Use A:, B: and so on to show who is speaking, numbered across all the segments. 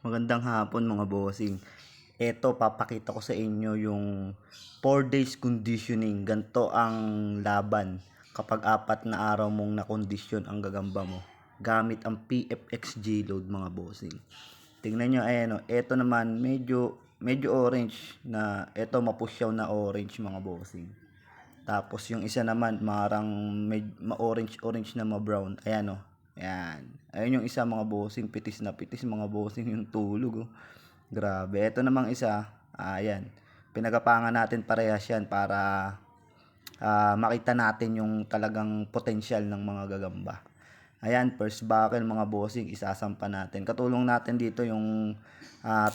A: Magandang hapon mga bossing. Eto papakita ko sa inyo yung 4 days conditioning. Ganto ang laban kapag 4 na araw mong nakondisyon ang gagamba mo gamit ang PFXG load mga bossing. Tingnan nyo, ayan o. Eto naman medyo orange na, eto mapusyaw na orange mga bossing. Tapos yung isa naman marang ma-orange na ma-brown. Ayan o. Ayan. Ayun yung isa mga bossing, pitis na pitis mga bossing yung tulog oh. Grabe. Ito namang isa, ayan. Pinagapangan natin parehas yan para makita natin yung talagang potensyal ng mga gagamba. Ayan, first buckle mga bossing, isasampa natin. Katulong natin dito yung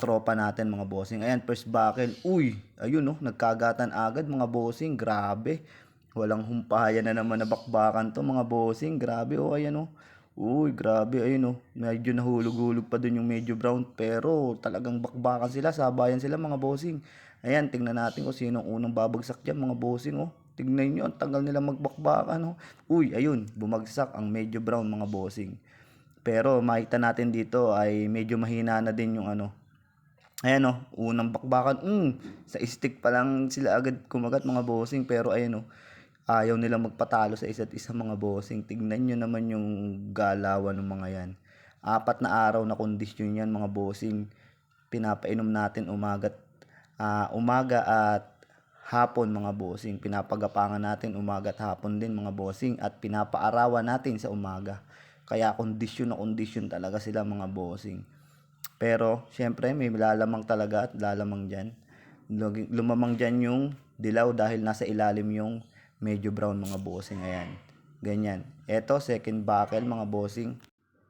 A: tropa natin mga bossing. Ayan, first buckle. Uy, ayun oh, nagkagatan agad mga bossing. Grabe. Walang humpayan na naman na bakbakan to mga bossing. Grabe oh, ayan oh. Uy, grabe, ayun oh. Medyo nahulog-hulog pa dun yung medyo brown. Pero talagang bakbakan sila, sabayan sila mga bossing. Ayan, tingnan natin kung sino ang unang babagsak dyan mga bossing oh. Tignan nyo, ang tagal nila magbakbakan oh. Uy, ayun, bumagsak ang medyo brown mga bossing. Pero makita natin dito ay medyo mahina na din yung ano. Ayan oh, unang bakbakan. Sa stick pa lang sila agad kumagat mga bossing. Pero ayan oh, ayaw nilang magpatalo sa isa't isa mga bossing. Tignan nyo naman yung galawan ng mga yan. 4 na araw na kondisyon yan mga bossing. Pinapainom natin umaga at hapon mga bossing. Pinapagapangan natin umaga at hapon din mga bossing. At pinapaarawan natin sa umaga. Kaya kondisyon na kondisyon talaga sila mga bossing. Pero syempre may lalamang talaga at lalamang dyan. Lumamang dyan yung dilaw dahil nasa ilalim yung medyo brown mga bossing. Ayan. Ganyan. Eto second buckle mga bossing.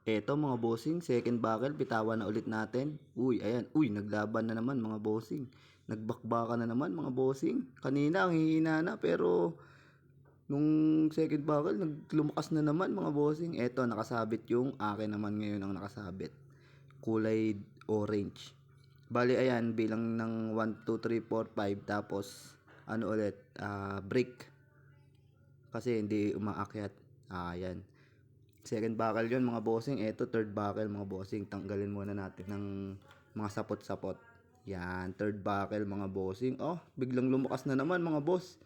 A: Eto mga bossing, second buckle, bitawan na ulit natin. Uy, ayan. Uy, naglaban na naman mga bossing. Nagbakbaka na naman mga bossing. Kanina ang hihina na pero nung second buckle, naglumakas na naman mga bossing. Eto, nakasabit yung akin naman ngayon ang nakasabit. Kulay orange. Bali, ayan, bilang ng 1, 2, 3, 4, 5. Tapos, ano ulit, break. Kasi hindi umaakyat. Ayan. Second buckle yun mga bossing. Eto third buckle mga bossing. Tanggalin muna natin ng mga sapot-sapot. Yan, third buckle mga bossing. Oh, biglang lumakas na naman mga boss.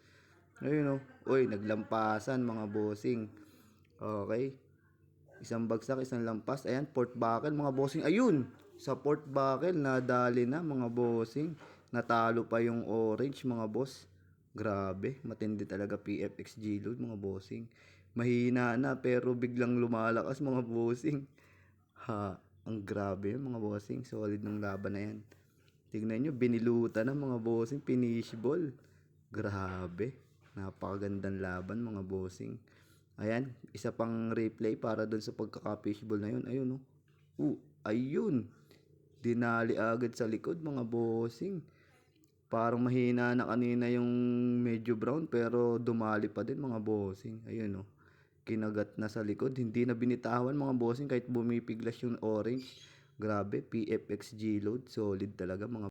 A: Ayun oh. Uy, naglampasan mga bossing. Okay. Isang bagsak, isang lampas. Ayan, fourth buckle mga bossing. Ayun, sa fourth buckle nadali na mga bossing. Natalo pa yung orange mga boss. Grabe, matindi talaga PFXG load mga bossing. Mahina na pero biglang lumalakas mga bossing. Ha, ang grabe mga bossing. Solid ng laban na yan. Tignan nyo, binilutan na mga bossing. Finish ball. Grabe. Napakagandang laban mga bossing. Ayan, isa pang replay para doon sa pagkaka-fishball na yun. Ayun oh. Ayun. Dinali agad sa likod mga bossing. Parang mahina na kanina yung medyo brown pero dumali pa din mga bossing. Ayun oh. Kinagat na sa likod. Hindi na binitawan mga bossing kahit bumipiglas yung orange. Grabe, PFXG load. Solid talaga mga